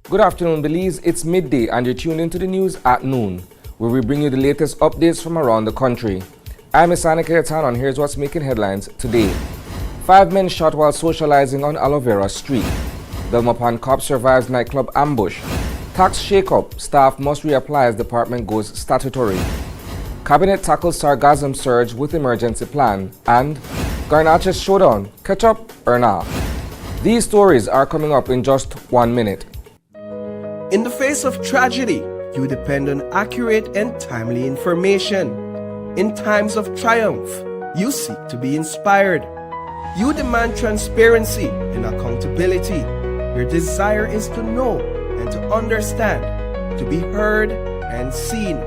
Good afternoon, Belize. It's midday and you're tuned into the news at noon, where we bring you the latest updates from around the country. I'm Garnaches and here's what's making headlines today. 5 men shot while socializing on Aloe Street. Belmopan cop survives nightclub ambush. Tax shake-up, staff must reapply as department goes statutory. Cabinet tackles sargassum surge with emergency plan. And Garnaches showdown, catch up or not? These stories are coming up in just 1 minute. In the face of tragedy, you depend on accurate and timely information. In times of triumph, you seek to be inspired. You demand transparency and accountability. Your desire is to know and to understand, to be heard and seen.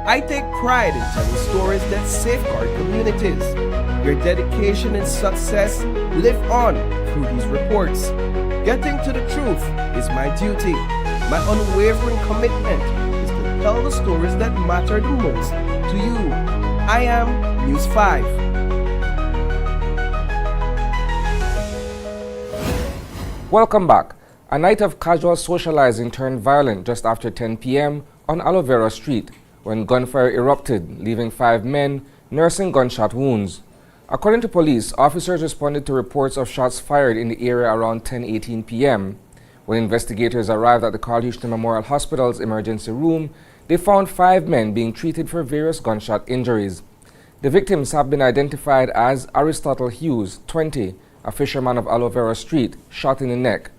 I take pride in telling stories that safeguard communities. Your dedication and success live on through these reports. Getting to the truth is my duty. My unwavering commitment is to tell the stories that matter the most to you. I am News 5. Welcome back. A night of casual socializing turned violent just after 10 p.m. on Aloe Street when gunfire erupted, leaving 5 men nursing gunshot wounds. According to police, officers responded to reports of shots fired in the area around 10:18 p.m. When investigators arrived at the Carl Houston Memorial Hospital's emergency room, they found 5 men being treated for various gunshot injuries. The victims have been identified as Aristotle Hughes, 20, a fisherman of Aloe Street, shot in the neck;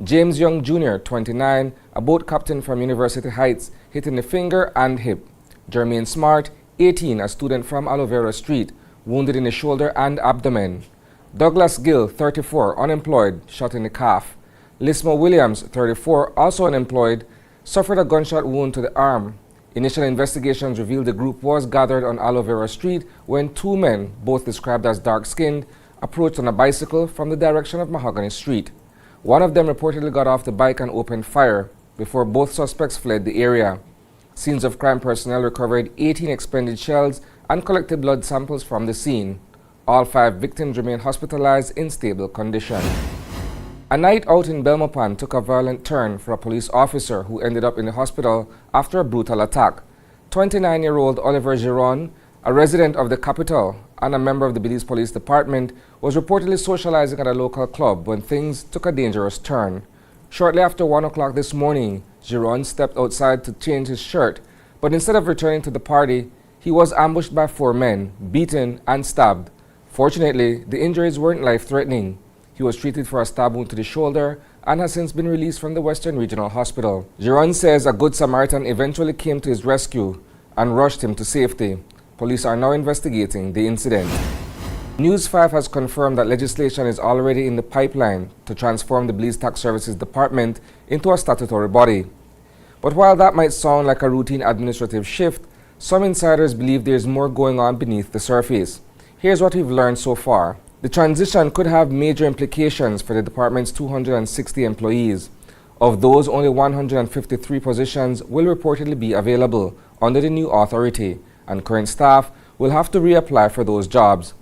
James Young Jr., 29, a boat captain from University Heights, hit in the finger and hip; Jermaine Smart, 18, a student from Aloe Street, wounded in the shoulder and abdomen; Douglas Gill, 34, unemployed, shot in the calf; Lismo Williams, 34, also unemployed, suffered a gunshot wound to the arm. Initial investigations revealed the group was gathered on Aloe Street when 2 men, both described as dark-skinned, approached on a bicycle from the direction of Mahogany Street. One of them reportedly got off the bike and opened fire before both suspects fled the area. Scenes of crime personnel recovered 18 expended shells and collected blood samples from the scene. All 5 victims remain hospitalized in stable condition. A night out in Belmopan took a violent turn for a police officer who ended up in the hospital after a brutal attack. 29-year-old Oliver Giron, a resident of the capital and a member of the Belize Police Department, was reportedly socializing at a local club when things took a dangerous turn. Shortly after 1 o'clock this morning, Giron stepped outside to change his shirt, but instead of returning to the party, he was ambushed by 4 men, beaten and stabbed. Fortunately, the injuries weren't life-threatening. He was treated for a stab wound to the shoulder and has since been released from the Western Regional Hospital. Giron says a good Samaritan eventually came to his rescue and rushed him to safety. Police are now investigating the incident. News 5 has confirmed that legislation is already in the pipeline to transform the Belize Tax Services Department into a statutory body. But while that might sound like a routine administrative shift, some insiders believe there is more going on beneath the surface. Here's what we've learned so far. The transition could have major implications for the department's 260 employees. Of those, only 153 positions will reportedly be available under the new authority, and current staff will have to reapply for those jobs.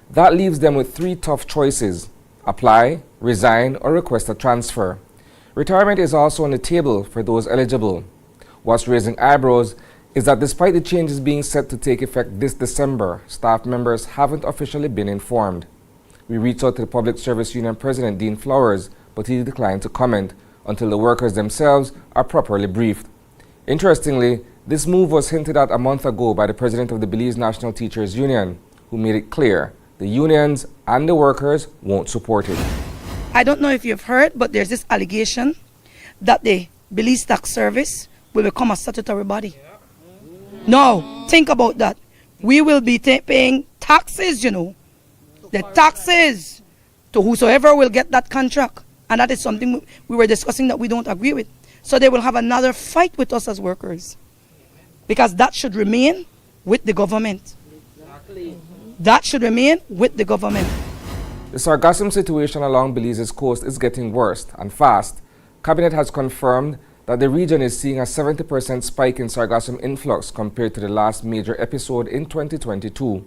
That leaves them with 3 tough choices: apply, resign, or request a transfer. Retirement is also on the table for those eligible. What's raising eyebrows is that despite the changes being set to take effect this December, staff members haven't officially been informed. We reached out to the Public Service Union President, Dean Flowers, but he declined to comment until the workers themselves are properly briefed. Interestingly, this move was hinted at a month ago by the President of the Belize National Teachers Union, who made it clear the unions and the workers won't support it. I don't know if you've heard, but there's this allegation that the Belize Tax Service will become a statutory body. No, think about that. We will be paying taxes, the taxes to whosoever will get that contract. And that is something we were discussing that we don't agree with. So they will have another fight with us as workers. Because that should remain with the government. That should remain with the government. The sargassum situation along Belize's coast is getting worse and fast. Cabinet has confirmed that the region is seeing a 70% spike in sargassum influx compared to the last major episode in 2022.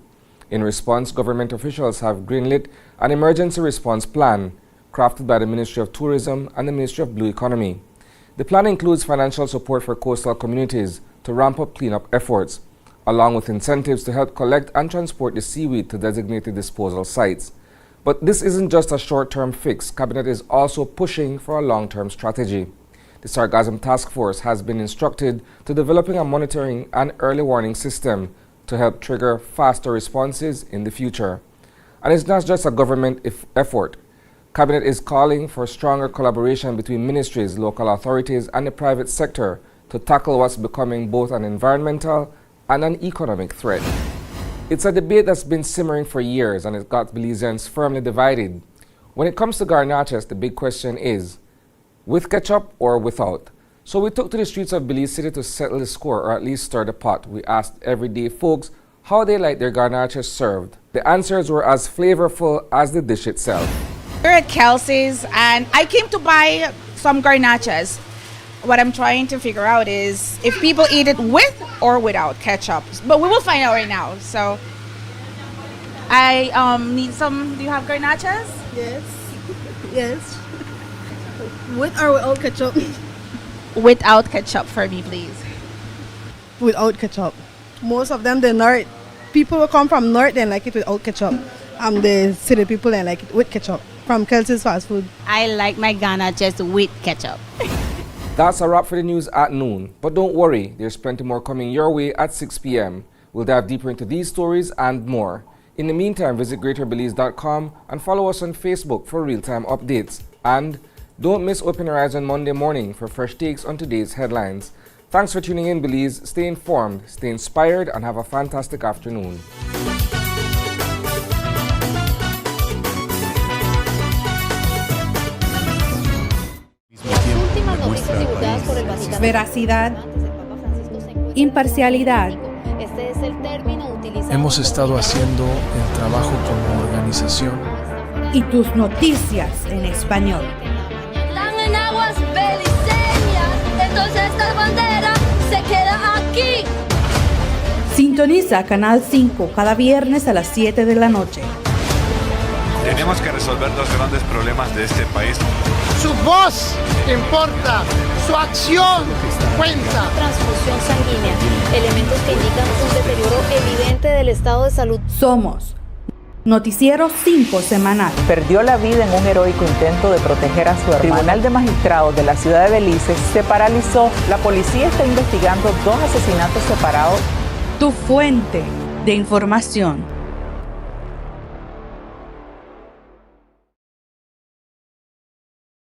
In response, government officials have greenlit an emergency response plan crafted by the Ministry of Tourism and the Ministry of Blue Economy. The plan includes financial support for coastal communities to ramp up cleanup efforts, along with incentives to help collect and transport the seaweed to designated disposal sites. But this isn't just a short-term fix. Cabinet is also pushing for a long-term strategy. The Sargassum Task Force has been instructed to developing a monitoring and early warning system to help trigger faster responses in the future. And it's not just a government effort. Cabinet is calling for stronger collaboration between ministries, local authorities, and the private sector to tackle what's becoming both an environmental and an economic threat. It's a debate that's been simmering for years, and it's got Belizeans firmly divided. When it comes to Garnaches, the big question is, with ketchup or without? So we took to the streets of Belize City to settle the score, or at least stir the pot. We asked everyday folks how they like their Garnaches served. The answers were as flavorful as the dish itself. We're at Kelsey's and I came to buy some Garnaches. What I'm trying to figure out is if people eat it with or without ketchup. But we will find out right now. So I need some. Do you have Garnaches? Yes. Yes. With or without ketchup? Without ketchup for me, please. Without ketchup. Most of them, the north. People who come from north, they like it without ketchup. The city people, they like it with ketchup. From Kelsey's Fast Food. I like my Garnaches with ketchup. That's a wrap for the news at noon. But don't worry, there's plenty more coming your way at 6 p.m. We'll dive deeper into these stories and more. In the meantime, visit greaterbelize.com and follow us on Facebook for real-time updates. And don't miss Open Your Eyes on Monday morning for fresh takes on today's headlines. Thanks for tuning in, Belize. Stay informed, stay inspired, and have a fantastic afternoon. Veracidad, imparcialidad. Hemos estado haciendo el trabajo como organización. Y tus noticias en español. Están en aguas beliceñas, entonces esta bandera se queda aquí. Sintoniza Canal 5 cada viernes a las 7 de la noche. Tenemos que resolver los grandes problemas de este país. Su voz importa, su acción cuenta. Transfusión sanguínea, elementos que indican un deterioro evidente del estado de salud. Somos Noticiero 5 Semanal. Perdió la vida en un heroico intento de proteger a su hermano. El Tribunal de Magistrados de la ciudad de Belice se paralizó. La policía está investigando 2 asesinatos separados. Tu fuente de información.